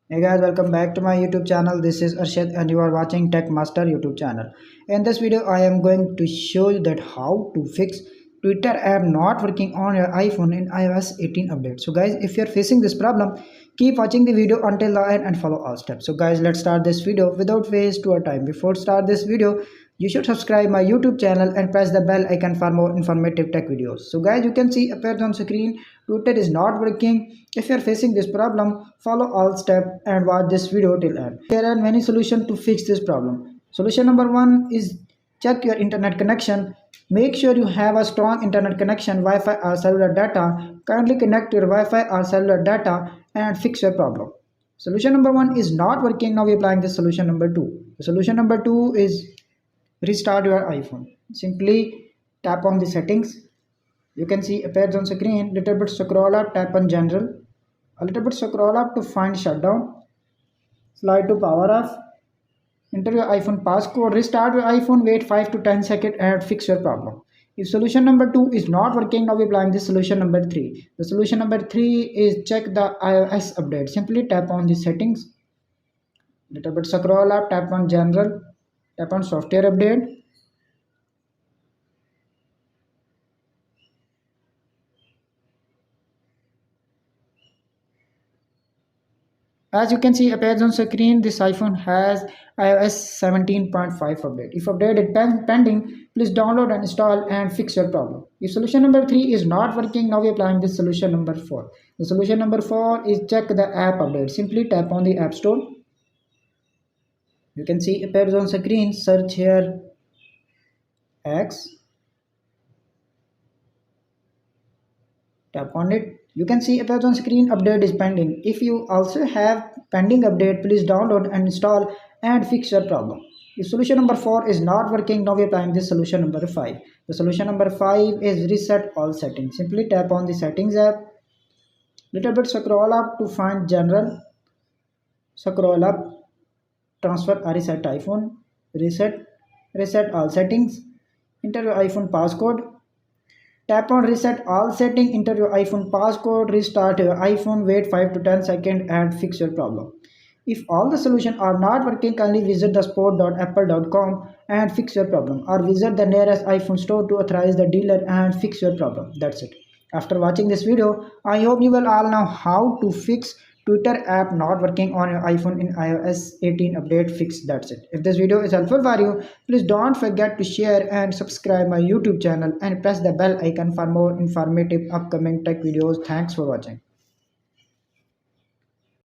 Hey guys, welcome back to my YouTube channel. This is Arshad and you are watching Tech Master YouTube channel. In this video, I am going to show you that how to fix Twitter app not working on your iPhone in iOS 18 update. So guys, if you're facing this problem, keep watching the video until the end and follow all steps. So guys, let's start this video without waste our time. Before start this video, you should subscribe my YouTube channel and press the bell icon for more informative tech videos. So guys, you can see appears on screen Twitter is not working. If you are facing this problem, follow all steps and watch this video till end. There are many solutions to fix this problem. Solution number one is check your internet connection. Make sure you have a strong internet connection, Wi-Fi or cellular data. Kindly connect your Wi-Fi or cellular data and fix your problem. Solution number one is not working. Now we are applying the solution number two. The solution number two is restart your iPhone. Simply tap on the settings. You can see appears on screen. Little bit scroll up, tap on general. A little bit scroll up to find shutdown. Slide to power off. Enter your iPhone passcode. Restart your iPhone. Wait 5 to 10 seconds and fix your problem. If solution number 2 is not working, now we applying this solution number 3. The solution number 3 is check the iOS update. Simply tap on the settings. Little bit scroll up, tap on general, tap on software update. As you can see appears on screen, this iPhone has iOS 17.5 update. If update is pending, please download and install and fix your problem. If solution number 3 is not working, now we are applying this solution number 4. The solution number 4 is check the app update. Simply tap on the App Store. You can see appears on screen, search here X, tap on it. You can see appears on screen update is pending. If you also have pending update, please download and install and fix your problem. If solution number 4 is not working, now we are applying this solution number 5. The solution number 5 is reset all settings. Simply tap on the settings app. Little bit scroll up to find general. Scroll up, transfer or reset iPhone. Reset all settings. Enter your iPhone passcode. Tap on reset all setting, enter your iPhone passcode, restart your iPhone, wait 5 to 10 seconds and fix your problem. If all the solutions are not working, kindly visit the support.apple.com and fix your problem, or visit the nearest iPhone store to authorize the dealer and fix your problem. That's it. After watching this video, I hope you will all know how to fix Twitter app not working on your iPhone in iOS 18 update fix. That's it. If this video is helpful for you, please don't forget to share and subscribe my YouTube channel and press the bell icon for more informative upcoming tech videos. Thanks for watching.